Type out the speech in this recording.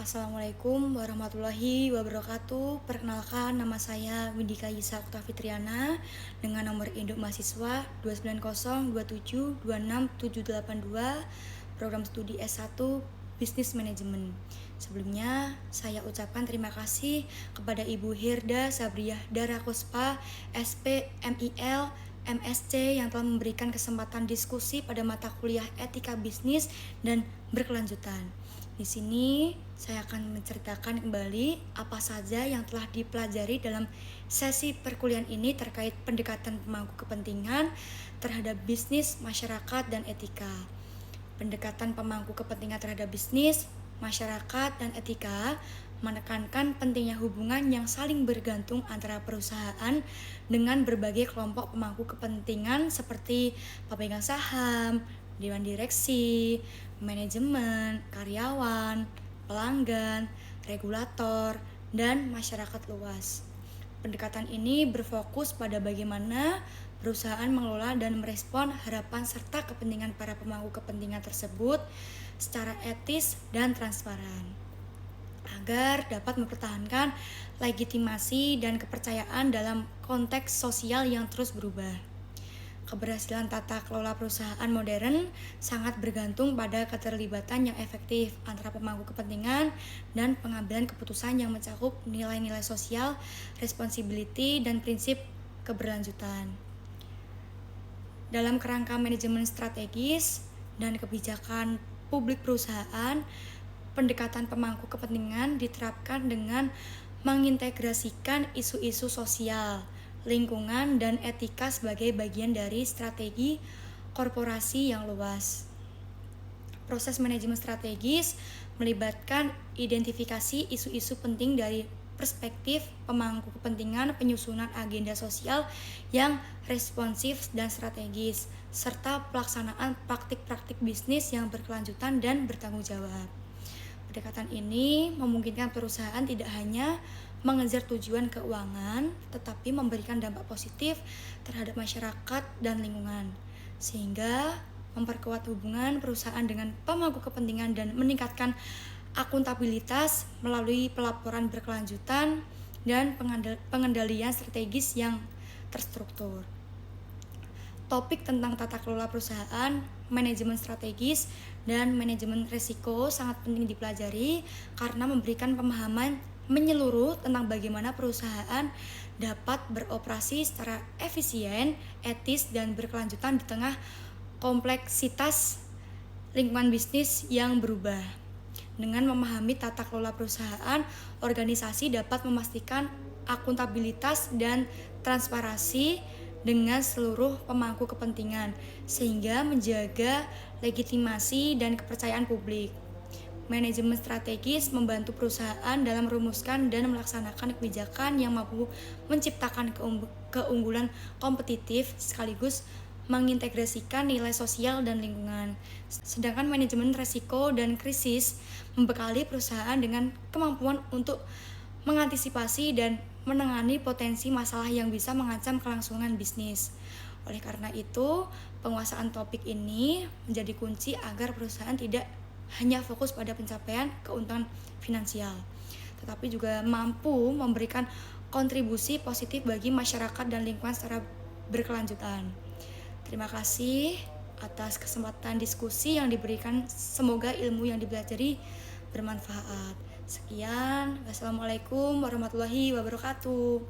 Assalamualaikum warahmatullahi wabarakatuh. Perkenalkan, nama saya Windika Yisa Okta Fitriana dengan nomor induk mahasiswa 29027267782, program studi S1 Bisnis Manajemen. Sebelumnya, saya ucapkan terima kasih kepada Ibu Hirda Sabriah Darakuspa, SP, MIL, MSc yang telah memberikan kesempatan diskusi pada mata kuliah Etika Bisnis dan Berkelanjutan. Di sini saya akan menceritakan kembali apa saja yang telah dipelajari dalam sesi perkuliahan ini terkait pendekatan pemangku kepentingan terhadap bisnis, masyarakat, dan etika. Pendekatan pemangku kepentingan terhadap bisnis, masyarakat, dan etika menekankan pentingnya hubungan yang saling bergantung antara perusahaan dengan berbagai kelompok pemangku kepentingan seperti pemegang saham, dewan direksi, manajemen, karyawan, pelanggan, regulator, dan masyarakat luas. Pendekatan ini berfokus pada bagaimana perusahaan mengelola dan merespon harapan serta kepentingan para pemangku kepentingan tersebut secara etis dan transparan, agar dapat mempertahankan legitimasi dan kepercayaan dalam konteks sosial yang terus berubah. Keberhasilan tata kelola perusahaan modern sangat bergantung pada keterlibatan yang efektif antara pemangku kepentingan dan pengambilan keputusan yang mencakup nilai-nilai sosial, responsibility, dan prinsip keberlanjutan. Dalam kerangka manajemen strategis dan kebijakan publik perusahaan, pendekatan pemangku kepentingan diterapkan dengan mengintegrasikan isu-isu sosial, lingkungan, dan etika sebagai bagian dari strategi korporasi yang luas. Proses manajemen strategis melibatkan identifikasi isu-isu penting dari perspektif pemangku kepentingan, penyusunan agenda sosial yang responsif dan strategis, serta pelaksanaan praktik-praktik bisnis yang berkelanjutan dan bertanggung jawab. Pendekatan ini memungkinkan perusahaan tidak hanya mengejar tujuan keuangan, tetapi memberikan dampak positif terhadap masyarakat dan lingkungan, sehingga memperkuat hubungan perusahaan dengan pemangku kepentingan dan meningkatkan akuntabilitas melalui pelaporan berkelanjutan dan pengendalian strategis yang terstruktur. Topik tentang tata kelola perusahaan, manajemen strategis, dan manajemen risiko sangat penting dipelajari karena memberikan pemahaman menyeluruh tentang bagaimana perusahaan dapat beroperasi secara efisien, etis, dan berkelanjutan di tengah kompleksitas lingkungan bisnis yang berubah. Dengan memahami tata kelola perusahaan, organisasi dapat memastikan akuntabilitas dan transparansi dengan seluruh pemangku kepentingan, sehingga menjaga legitimasi dan kepercayaan publik. Manajemen strategis membantu perusahaan dalam merumuskan dan melaksanakan kebijakan yang mampu menciptakan keunggulan kompetitif sekaligus mengintegrasikan nilai sosial dan lingkungan. Sedangkan manajemen risiko dan krisis membekali perusahaan dengan kemampuan untuk mengantisipasi dan menangani potensi masalah yang bisa mengancam kelangsungan bisnis. Oleh karena itu, penguasaan topik ini menjadi kunci agar perusahaan tidak hanya fokus pada pencapaian keuntungan finansial, tetapi juga mampu memberikan kontribusi positif bagi masyarakat dan lingkungan secara berkelanjutan. Terima kasih atas kesempatan diskusi yang diberikan. Semoga ilmu yang dipelajari bermanfaat. Sekian, wassalamualaikum warahmatullahi wabarakatuh.